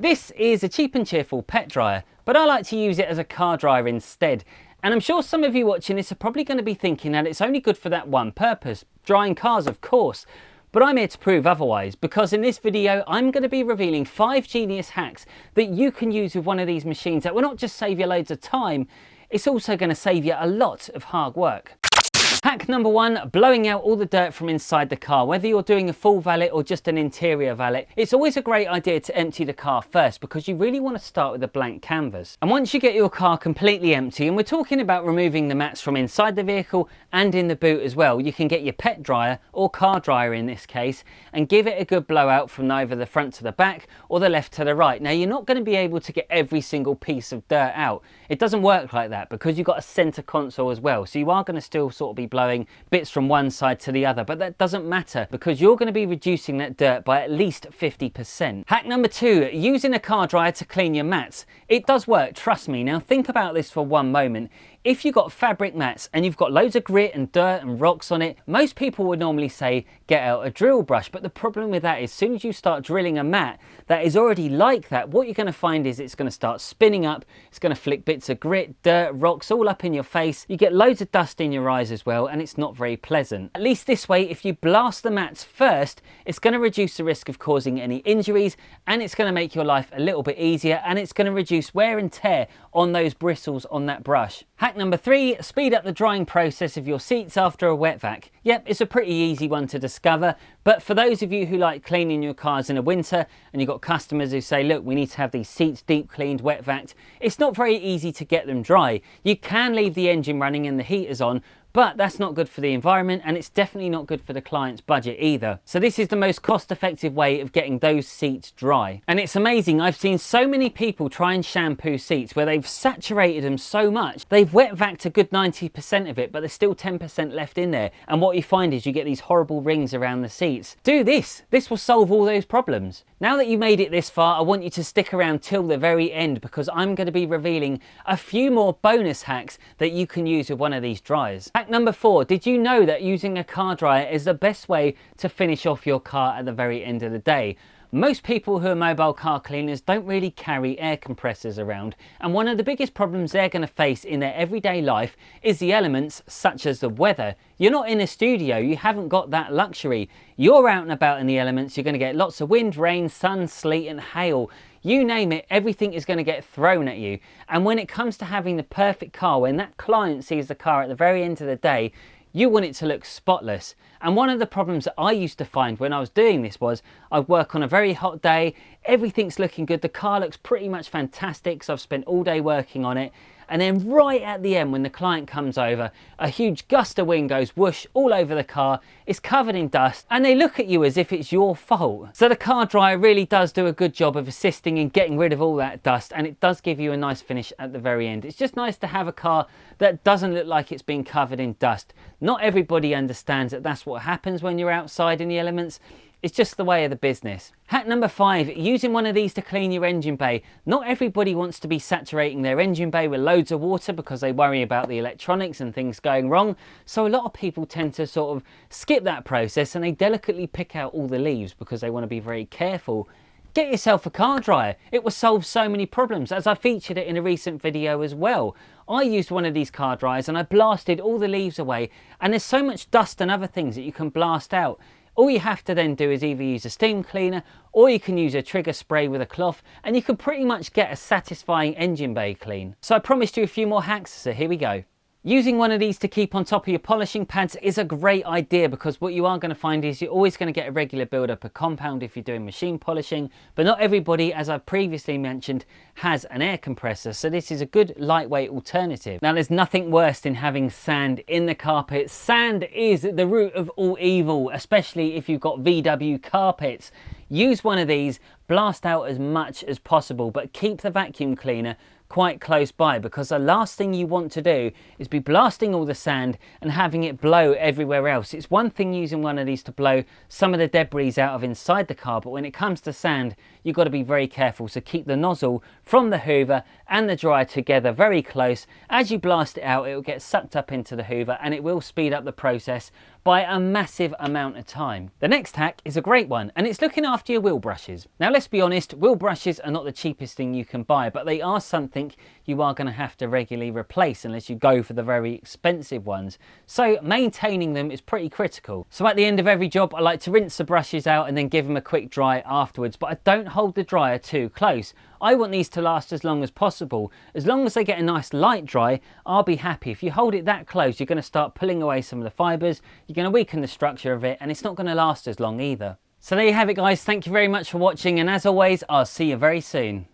This is a cheap and cheerful pet dryer, but I like to use it as a car dryer instead. And I'm sure some of you watching this are probably going to be thinking that it's only good for that one purpose, drying cars of course. But I'm here to prove otherwise, because in this video I'm going to be revealing 5 genius hacks that you can use with one of these machines that will not just save you loads of time, it's also going to save you a lot of hard work. Hack number 1, blowing out all the dirt from inside the car. Whether you're doing a full valet or just an interior valet, it's always a great idea to empty the car first because you really want to start with a blank canvas. And once you get your car completely empty, and we're talking about removing the mats from inside the vehicle and in the boot as well, you can get your pet dryer, or car dryer in this case, and give it a good blowout from either the front to the back or the left to the right. Now you're not going to be able to get every single piece of dirt out. It doesn't work like that because you've got a center console as well, so you are going to still sort of be blowing bits from one side to the other, but that doesn't matter because you're going to be reducing that dirt by at least 50%. Hack number 2, using a car dryer to clean your mats. It does work, trust me. Now think about this for one moment. If you've got fabric mats and you've got loads of grit and dirt and rocks on it, most people would normally say get out a drill brush, but the problem with that is as soon as you start drilling a mat that is already like that, what you're going to find is it's going to start spinning up, it's going to flick bits of grit, dirt, rocks all up in your face, you get loads of dust in your eyes as well, and it's not very pleasant. At least this way, if you blast the mats first, it's going to reduce the risk of causing any injuries, and it's going to make your life a little bit easier, and it's going to reduce wear and tear on those bristles on that brush. Hack number 3, speed up the drying process of your seats after a wet vac. Yep, it's a pretty easy one to discover, but for those of you who like cleaning your cars in the winter and you've got customers who say, look, we need to have these seats deep cleaned, wet vac, it's not very easy to get them dry. You can leave the engine running and the heaters on, but that's not good for the environment, and it's definitely not good for the client's budget either. So this is the most cost-effective way of getting those seats dry. And it's amazing, I've seen so many people try and shampoo seats where they've saturated them so much, they've wet vacked a good 90% of it, but there's still 10% left in there. And what you find is you get these horrible rings around the seats. Do this. This will solve all those problems. Now that you've made it this far, I want you to stick around till the very end because I'm going to be revealing a few more bonus hacks that you can use with one of these dryers. Hack number 4, did you know that using a car dryer is the best way to finish off your car at the very end of the day? Most people who are mobile car cleaners don't really carry air compressors around, and one of the biggest problems they're going to face in their everyday life is the elements such as the weather. You're not in a studio, you haven't got that luxury. You're out and about in the elements, you're going to get lots of wind, rain, sun, sleet and hail. You name it, everything is going to get thrown at you. And when it comes to having the perfect car, when that client sees the car at the very end of the day, you want it to look spotless. And one of the problems that I used to find when I was doing this was I'd work on a very hot day, everything's looking good, the car looks pretty much fantastic, so I've spent all day working on it. And then right at the end when the client comes over, a huge gust of wind goes whoosh all over the car, it's covered in dust, and they look at you as if it's your fault. So the car dryer really does do a good job of assisting in getting rid of all that dust, and it does give you a nice finish at the very end. It's just nice to have a car that doesn't look like it's been covered in dust. Not everybody understands that that's what happens when you're outside in the elements. It's just the way of the business. Hack number 5, using one of these to clean your engine bay. Not everybody wants to be saturating their engine bay with loads of water because they worry about the electronics and things going wrong. So a lot of people tend to sort of skip that process and they delicately pick out all the leaves because they want to be very careful. Get yourself a car dryer. It will solve so many problems, as I featured it in a recent video as well. I used one of these car dryers and I blasted all the leaves away, and there's so much dust and other things that you can blast out. All you have to then do is either use a steam cleaner or you can use a trigger spray with a cloth, and you can pretty much get a satisfying engine bay clean. So I promised you a few more hacks, so here we go. Using one of these to keep on top of your polishing pads is a great idea because what you are going to find is you're always going to get a regular build-up of compound if you're doing machine polishing, but not everybody, as I previously mentioned, has an air compressor, so this is a good lightweight alternative. Now there's nothing worse than having sand in the carpet. Sand is the root of all evil, especially if you've got VW carpets. Use one of these, blast out as much as possible, but keep the vacuum cleaner quite close by, because the last thing you want to do is be blasting all the sand and having it blow everywhere else. It's one thing using one of these to blow some of the debris out of inside the car, but when it comes to sand, you've got to be very careful. So keep the nozzle from the hoover and the dryer together very close. As you blast it out, it will get sucked up into the hoover and it will speed up the process by a massive amount of time. The next hack is a great one, and it's looking after your wheel brushes. Now let's be honest, wheel brushes are not the cheapest thing you can buy, but they are something you are going to have to regularly replace unless you go for the very expensive ones. So maintaining them is pretty critical. So at the end of every job, I like to rinse the brushes out and then give them a quick dry afterwards, but I don't hold the dryer too close. I want these to last as long as possible. As long as they get a nice light dry, I'll be happy. If you hold it that close, you're going to start pulling away some of the fibres, you're going to weaken the structure of it, and it's not going to last as long either. So there you have it guys, thank you very much for watching, and as always, I'll see you very soon.